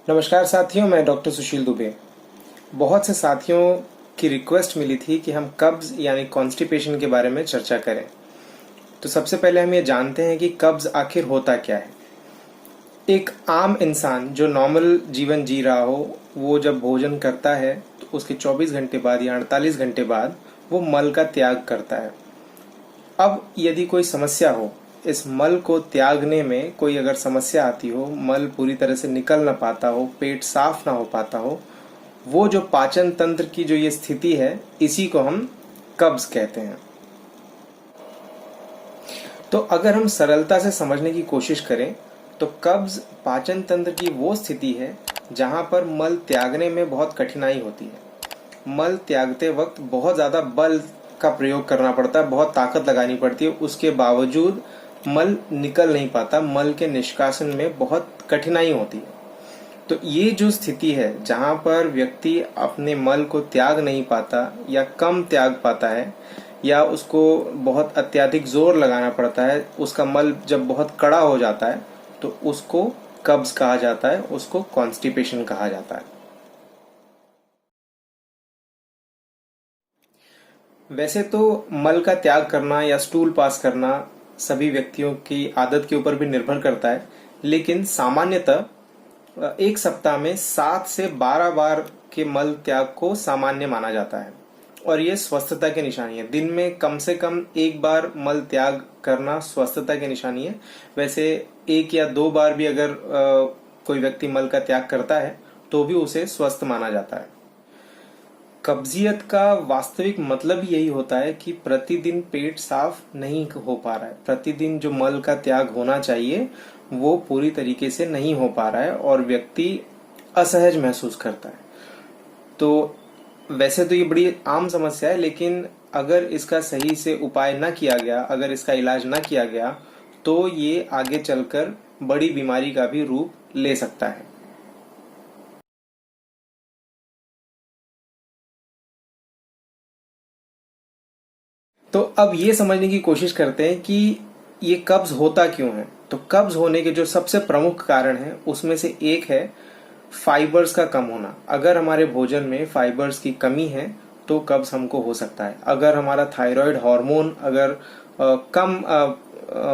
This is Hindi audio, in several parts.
नमस्कार साथियों, मैं डॉक्टर सुशील दुबे। बहुत से साथियों की रिक्वेस्ट मिली थी कि हम कब्ज़ यानी कॉन्स्टिपेशन के बारे में चर्चा करें। तो सबसे पहले हम ये जानते हैं कि कब्ज़ आखिर होता क्या है। एक आम इंसान जो नॉर्मल जीवन जी रहा हो, वो जब भोजन करता है तो उसके 24 घंटे बाद या 48 घंटे बाद वो मल का त्याग करता है। अब यदि कोई समस्या हो, इस मल को त्यागने में कोई अगर समस्या आती हो, मल पूरी तरह से निकल ना पाता हो, पेट साफ ना हो पाता हो, वो जो पाचन तंत्र की जो ये स्थिति है, इसी को हम कब्ज कहते हैं। तो अगर हम सरलता से समझने की कोशिश करें तो कब्ज पाचन तंत्र की वो स्थिति है जहां पर मल त्यागने में बहुत कठिनाई होती है। मल त्यागते वक्त बहुत ज़्यादा बल का प्रयोग करना पड़ता है, बहुत ताकत लगानी पड़ती है, उसके बावजूद मल निकल नहीं पाता, मल के निष्कासन में बहुत कठिनाई होती है। तो ये जो स्थिति है जहाँ पर व्यक्ति अपने मल को त्याग नहीं पाता या कम त्याग पाता है या उसको बहुत अत्यधिक जोर लगाना पड़ता है, उसका मल जब बहुत कड़ा हो जाता है तो उसको कब्ज कहा जाता है, उसको कॉन्स्टिपेशन कहा जाता है। वैसे तो मल का त्याग करना या स्टूल पास करना सभी व्यक्तियों की आदत के ऊपर भी निर्भर करता है, लेकिन सामान्यतः एक सप्ताह में 7 से 12 बार के मल त्याग को सामान्य माना जाता है और ये स्वस्थता की निशानी है। दिन में कम से कम एक बार मल त्याग करना स्वस्थता की निशानी है। वैसे 1 या 2 बार भी अगर कोई व्यक्ति मल का त्याग करता है तो भी उसे स्वस्थ माना जाता है। कब्जियत का वास्तविक मतलब यही होता है कि प्रतिदिन पेट साफ नहीं हो पा रहा है, प्रतिदिन जो मल का त्याग होना चाहिए वो पूरी तरीके से नहीं हो पा रहा है और व्यक्ति असहज महसूस करता है। तो वैसे तो ये बड़ी आम समस्या है, लेकिन अगर इसका सही से उपाय न किया गया, अगर इसका इलाज न किया गया तो ये आगे चलकर बड़ी बीमारी का भी रूप ले सकता है। तो अब ये समझने की कोशिश करते हैं कि ये कब्ज होता क्यों है। तो कब्ज होने के जो सबसे प्रमुख कारण है उसमें से एक है फाइबर्स का कम होना। अगर हमारे भोजन में फाइबर्स की कमी है तो कब्ज हमको हो सकता है। अगर हमारा थायराइड हार्मोन अगर कम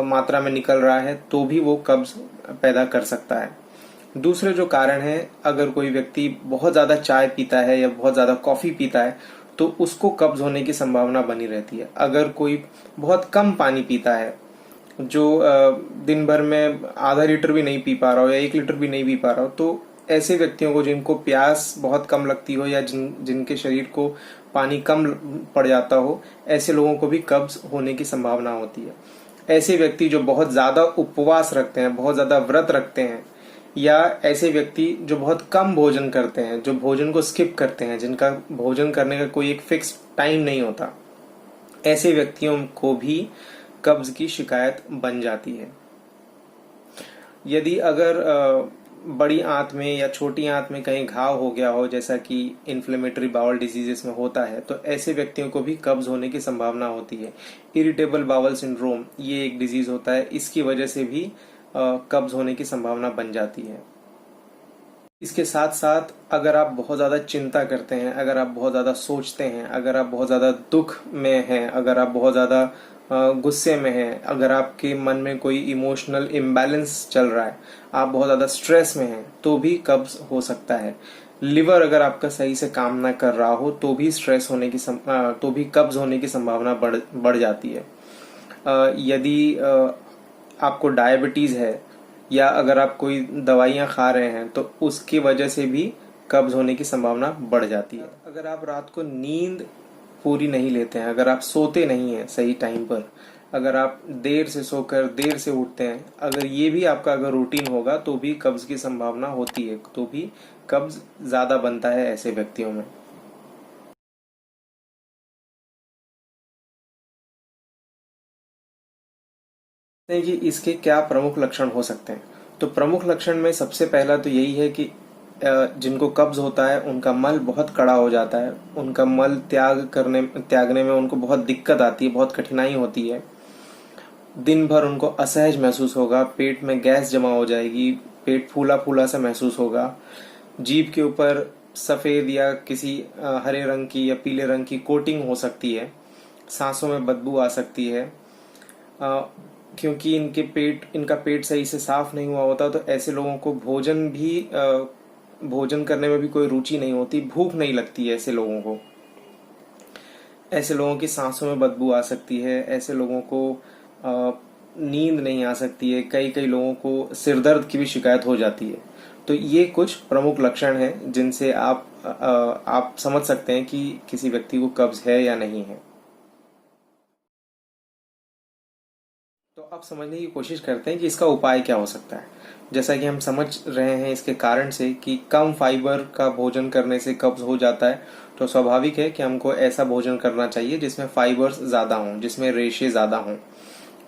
मात्रा में निकल रहा है तो भी वो कब्ज पैदा कर सकता है। दूसरे जो कारण है, अगर कोई व्यक्ति बहुत ज्यादा चाय पीता है या बहुत ज्यादा कॉफी पीता है तो उसको कब्ज होने की संभावना बनी रहती है। अगर कोई बहुत कम पानी पीता है, जो दिन भर में आधा लीटर भी नहीं पी पा रहा हो या 1 लीटर भी नहीं पी पा रहा हो, तो ऐसे व्यक्तियों को जिनको प्यास बहुत कम लगती हो या जिनके शरीर को पानी कम पड़ जाता हो, ऐसे लोगों को भी कब्ज होने की संभावना होती है। ऐसे व्यक्ति जो बहुत ज्यादा उपवास रखते हैं, बहुत ज्यादा व्रत रखते हैं, या ऐसे व्यक्ति जो बहुत कम भोजन करते हैं, जो भोजन को स्किप करते हैं, जिनका भोजन करने का कोई एक फिक्स टाइम नहीं होता, ऐसे व्यक्तियों को भी कब्ज की शिकायत बन जाती है। यदि अगर बड़ी आंत में या छोटी आंत में कहीं घाव हो गया हो, जैसा कि इन्फ्लेमेटरी बाउल डिजीजेस में होता है, तो ऐसे व्यक्तियों को भी कब्ज होने की संभावना होती है। इरिटेबल बाउल सिंड्रोम ये एक डिजीज होता है, इसकी वजह से भी कब्ज होने की संभावना बन जाती है। इसके साथ साथ अगर आप बहुत ज़्यादा चिंता करते हैं, अगर आप बहुत ज़्यादा सोचते हैं, अगर आप बहुत ज़्यादा दुख में हैं, अगर आप बहुत ज़्यादा गुस्से में हैं, अगर आपके मन में कोई इमोशनल इम्बैलेंस चल रहा है, आप बहुत ज़्यादा स्ट्रेस में हैं, तो भी कब्ज हो सकता है। लिवर अगर आपका सही से काम ना कर रहा हो तो भी तो भी कब्ज होने की संभावना बढ़ जाती है। यदि आपको डायबिटीज़ है या अगर आप कोई दवाइयाँ खा रहे हैं तो उसकी वजह से भी कब्ज होने की संभावना बढ़ जाती है। अगर आप रात को नींद पूरी नहीं लेते हैं, अगर आप सोते नहीं हैं सही टाइम पर, अगर आप देर से सोकर देर से उठते हैं, अगर ये भी आपका अगर रूटीन होगा तो भी कब्ज की संभावना होती है, तो भी कब्ज ज़्यादा बनता है ऐसे व्यक्तियों में। कि इसके क्या प्रमुख लक्षण हो सकते हैं। तो प्रमुख लक्षण में सबसे पहला तो यही है कि जिनको कब्ज होता है उनका मल बहुत कड़ा हो जाता है, उनका मल त्यागने में उनको बहुत दिक्कत आती है, बहुत कठिनाई होती है। दिन भर उनको असहज महसूस होगा, पेट में गैस जमा हो जाएगी, पेट फूला फूला सा महसूस होगा, जीभ के ऊपर सफेद या किसी हरे रंग की या पीले रंग की कोटिंग हो सकती है, सांसों में बदबू आ सकती है, क्योंकि इनका पेट सही से साफ नहीं हुआ होता। तो ऐसे लोगों को भोजन करने में भी कोई रुचि नहीं होती, भूख नहीं लगती है ऐसे लोगों को। ऐसे लोगों की सांसों में बदबू आ सकती है, ऐसे लोगों को नींद नहीं आ सकती है, कई कई लोगों को सिर दर्द की भी शिकायत हो जाती है। तो ये कुछ प्रमुख लक्षण हैं जिनसे आप समझ सकते हैं कि किसी व्यक्ति को कब्ज है या नहीं है। तो अब समझने की कोशिश करते हैं कि इसका उपाय क्या हो सकता है। जैसा कि हम समझ रहे हैं इसके कारण से कि कम फाइबर का भोजन करने से कब्ज हो जाता है, तो स्वाभाविक है कि हमको ऐसा भोजन करना चाहिए जिसमें फाइबर्स ज़्यादा हों, जिसमें रेशे ज़्यादा हों।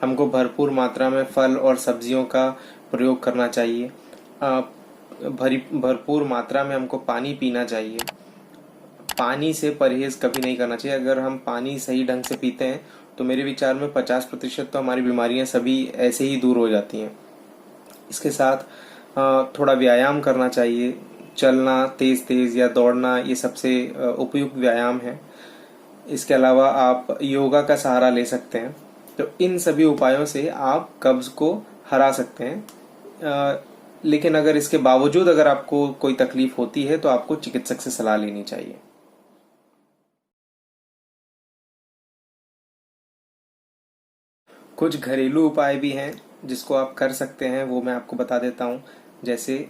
हमको भरपूर मात्रा में फल और सब्जियों का प्रयोग करना चाहिए। भरपूर मात्रा में हमको पानी पीना चाहिए। पानी से परहेज कभी नहीं करना चाहिए। अगर हम पानी सही ढंग से पीते हैं तो मेरे विचार में 50% तो हमारी बीमारियां सभी ऐसे ही दूर हो जाती हैं। इसके साथ थोड़ा व्यायाम करना चाहिए। चलना तेज तेज या दौड़ना ये सबसे उपयुक्त व्यायाम है। इसके अलावा आप योगा का सहारा ले सकते हैं। तो इन सभी उपायों से आप कब्ज को हरा सकते हैं। लेकिन अगर इसके बावजूद अगर आपको कोई तकलीफ होती है तो आपको चिकित्सक से सलाह लेनी चाहिए। कुछ घरेलू उपाय भी हैं जिसको आप कर सकते हैं, वो मैं आपको बता देता हूँ। जैसे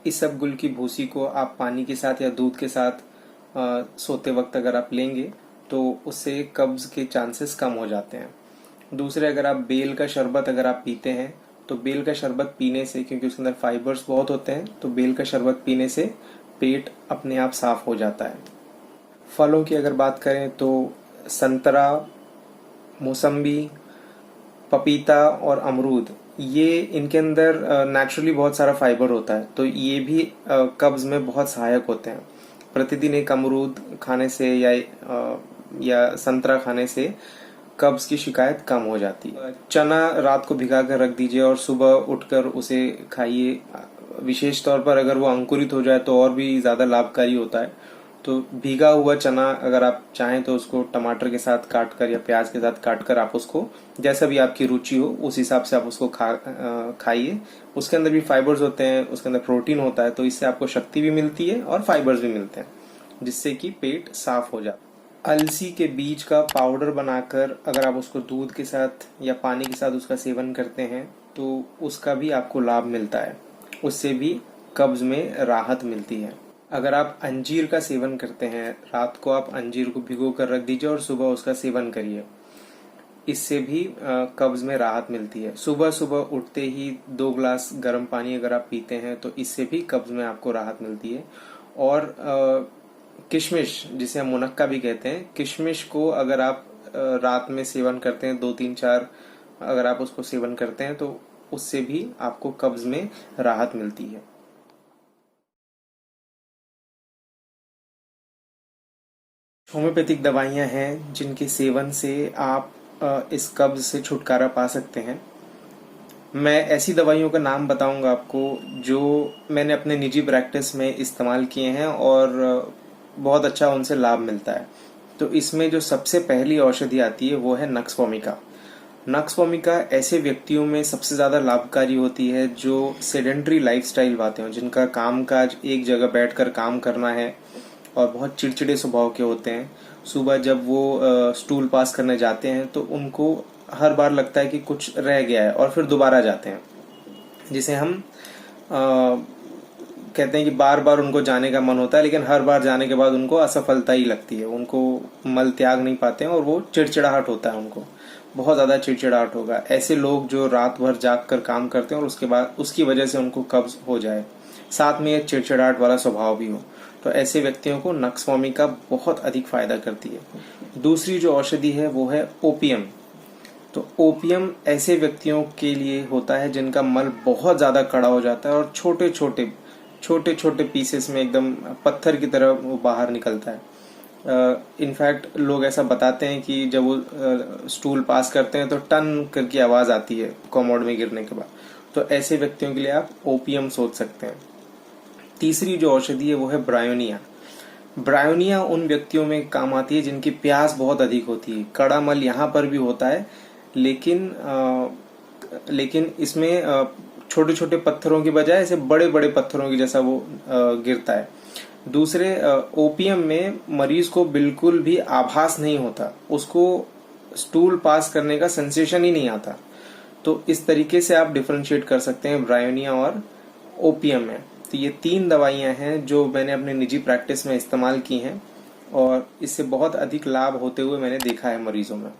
इसबगुल की भूसी को आप पानी के साथ या दूध के साथ सोते वक्त अगर आप लेंगे तो उससे कब्ज के चांसेस कम हो जाते हैं। दूसरे, अगर आप बेल का शरबत अगर आप पीते हैं तो बेल का शरबत पीने से, क्योंकि उसके अंदर फाइबर्स बहुत होते हैं, तो बेल का शरबत पीने से पेट अपने आप साफ हो जाता है। फलों की अगर बात करें तो संतरा, मौसम्बी, पपीता और अमरूद, ये इनके अंदर नेचुरली बहुत सारा फाइबर होता है, तो ये भी कब्ज में बहुत सहायक होते हैं। प्रतिदिन एक अमरूद खाने से या संतरा खाने से कब्ज की शिकायत कम हो जाती है। चना रात को भिगा कर रख दीजिए और सुबह उठकर उसे खाइए। विशेष तौर पर अगर वो अंकुरित हो जाए तो और भी ज्यादा लाभकारी होता है। तो भीगा हुआ चना अगर आप चाहें तो उसको टमाटर के साथ काट कर या प्याज के साथ काट कर आप उसको, जैसा भी आपकी रुचि हो उस हिसाब से आप उसको खाइए। उसके अंदर भी फाइबर्स होते हैं, उसके अंदर प्रोटीन होता है, तो इससे आपको शक्ति भी मिलती है और फाइबर्स भी मिलते हैं, जिससे कि पेट साफ हो जाता है। अलसी के बीज का पाउडर बनाकर अगर आप उसको दूध के साथ या पानी के साथ उसका सेवन करते हैं तो उसका भी आपको लाभ मिलता है, उससे भी कब्ज में राहत मिलती है। अगर आप अंजीर का सेवन करते हैं, रात को आप अंजीर को भिगो कर रख दीजिए और सुबह उसका सेवन करिए, इससे भी कब्ज में राहत मिलती है। सुबह सुबह उठते ही 2 गिलास गर्म पानी अगर आप पीते हैं तो इससे भी कब्ज में आपको राहत मिलती है। और किशमिश, जिसे हम मुनक्का भी कहते हैं, किशमिश को अगर आप रात में सेवन करते हैं, 2-3-4 अगर आप उसको सेवन करते हैं तो उससे भी आपको कब्ज में राहत मिलती है। होम्योपैथिक दवाइयाँ हैं जिनके सेवन से आप इस कब्ज से छुटकारा पा सकते हैं। मैं ऐसी दवाइयों का नाम बताऊंगा आपको जो मैंने अपने निजी प्रैक्टिस में इस्तेमाल किए हैं और बहुत अच्छा उनसे लाभ मिलता है। तो इसमें जो सबसे पहली औषधि आती है वो है नक्स वोमिका। नक्स वोमिका ऐसे व्यक्तियों में सबसे ज़्यादा लाभकारी होती है जो सेडेंट्री लाइफस्टाइल वाले हों, जिनका कामकाज एक जगह बैठकर काम करना है और बहुत चिड़चिड़े स्वभाव के होते हैं। सुबह जब वो स्टूल पास करने जाते हैं तो उनको हर बार लगता है कि कुछ रह गया है और फिर दोबारा जाते हैं, जिसे हम कहते हैं कि बार बार उनको जाने का मन होता है, लेकिन हर बार जाने के बाद उनको असफलता ही लगती है, उनको मल त्याग नहीं पाते हैं और वो चिड़चिड़ाहट होता है, उनको बहुत ज़्यादा चिड़चिड़ाहट होगा। ऐसे लोग जो रात भर जाग कर काम करते हैं और उसके बाद उसकी वजह से उनको कब्ज हो जाए, साथ में एक चिड़चिड़ाहट वाला स्वभाव भी हो, तो ऐसे व्यक्तियों को नक्स वोमिका बहुत अधिक फायदा करती है। दूसरी जो औषधि है वो है ओपियम। तो ओपियम ऐसे व्यक्तियों के लिए होता है जिनका मल बहुत ज़्यादा कड़ा हो जाता है और छोटे छोटे पीसेस में एकदम पत्थर की तरह वो बाहर निकलता है। इनफैक्ट लोग ऐसा बताते हैं कि जब वो स्टूल पास करते हैं तो टन करके आवाज़ आती है कॉमोड में गिरने के बाद। तो ऐसे व्यक्तियों के लिए आप ओपियम सोच सकते हैं। तीसरी जो औषधि है वो है ब्रायोनिया। ब्रायोनिया उन व्यक्तियों में काम आती है जिनकी प्यास बहुत अधिक होती है। कड़ा मल यहाँ पर भी होता है, लेकिन इसमें छोटे छोटे पत्थरों की बजाय ऐसे बड़े बड़े पत्थरों की जैसा वो गिरता है। दूसरे ओपियम में मरीज को बिल्कुल भी आभास नहीं होता, उसको स्टूल पास करने का सेंसेशन ही नहीं आता। तो इस तरीके से आप डिफरेंशिएट कर सकते हैं ब्रायोनिया और ओपियम में। तो ये 3 दवाइयां हैं जो मैंने अपने निजी प्रैक्टिस में इस्तेमाल की हैं और इससे बहुत अधिक लाभ होते हुए मैंने देखा है मरीजों में।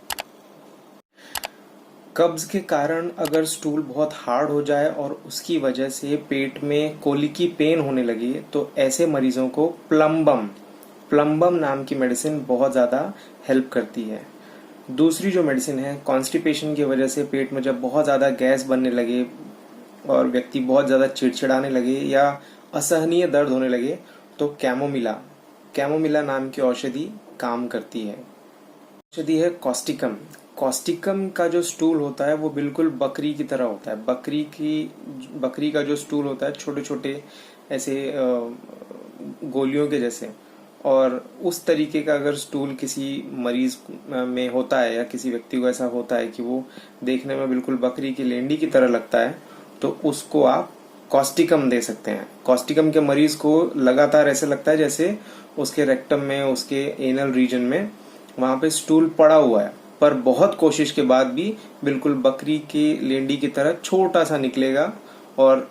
कब्ज के कारण अगर स्टूल बहुत हार्ड हो जाए और उसकी वजह से पेट में कोलिकी पेन होने लगे तो ऐसे मरीजों को प्लम्बम नाम की मेडिसिन बहुत ज़्यादा हेल्प करती है। दूसरी जो मेडिसिन है, कॉन्स्टिपेशन की वजह से पेट में जब बहुत ज़्यादा गैस बनने लगे और व्यक्ति बहुत ज़्यादा चिड़चिड़ाने लगे या असहनीय दर्द होने लगे, तो कैमोमिला नाम की औषधि काम करती है। औषधि है कॉस्टिकम। कॉस्टिकम का जो स्टूल होता है वो बिल्कुल बकरी की तरह होता है। बकरी का जो स्टूल होता है छोटे छोटे ऐसे गोलियों के जैसे, और उस तरीके का अगर स्टूल किसी मरीज में होता है या किसी व्यक्ति को ऐसा होता है कि वो देखने में बिल्कुल बकरी की लेंडी की तरह लगता है, तो उसको आप कॉस्टिकम दे सकते हैं। कॉस्टिकम के मरीज को लगातार ऐसे लगता है जैसे उसके रेक्टम में, उसके एनल रीजन में वहां पे स्टूल पड़ा हुआ है, पर बहुत कोशिश के बाद भी बिल्कुल बकरी की लेंडी की तरह छोटा सा निकलेगा और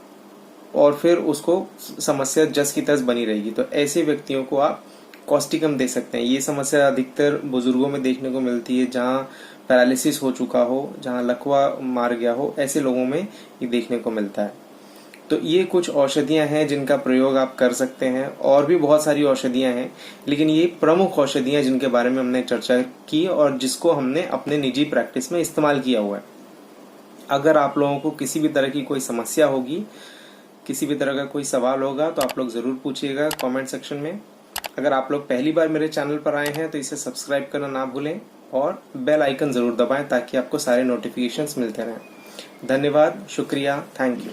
फिर उसको समस्या जस की तस बनी रहेगी। तो ऐसे व्यक्तियों को आप कॉस्टिकम दे सकते हैं। ये समस्या अधिकतर बुजुर्गों में देखने को मिलती है, जहाँ पैरालिसिस हो चुका हो, जहाँ लकवा मार गया हो, ऐसे लोगों में ये देखने को मिलता है। तो ये कुछ औषधियां हैं जिनका प्रयोग आप कर सकते हैं। और भी बहुत सारी औषधियां हैं, लेकिन ये प्रमुख औषधियां जिनके बारे में हमने चर्चा की और जिसको हमने अपने निजी प्रैक्टिस में इस्तेमाल किया हुआ है। अगर आप लोगों को किसी भी तरह की कोई समस्या होगी, किसी भी तरह का कोई सवाल होगा, तो आप लोग जरूर पूछिएगा कमेंट सेक्शन में। अगर आप लोग पहली बार मेरे चैनल पर आए हैं तो इसे सब्सक्राइब करना ना भूलें और बेल आइकन जरूर दबाएं ताकि आपको सारे नोटिफिकेशंस मिलते रहें। धन्यवाद, शुक्रिया, थैंक यू।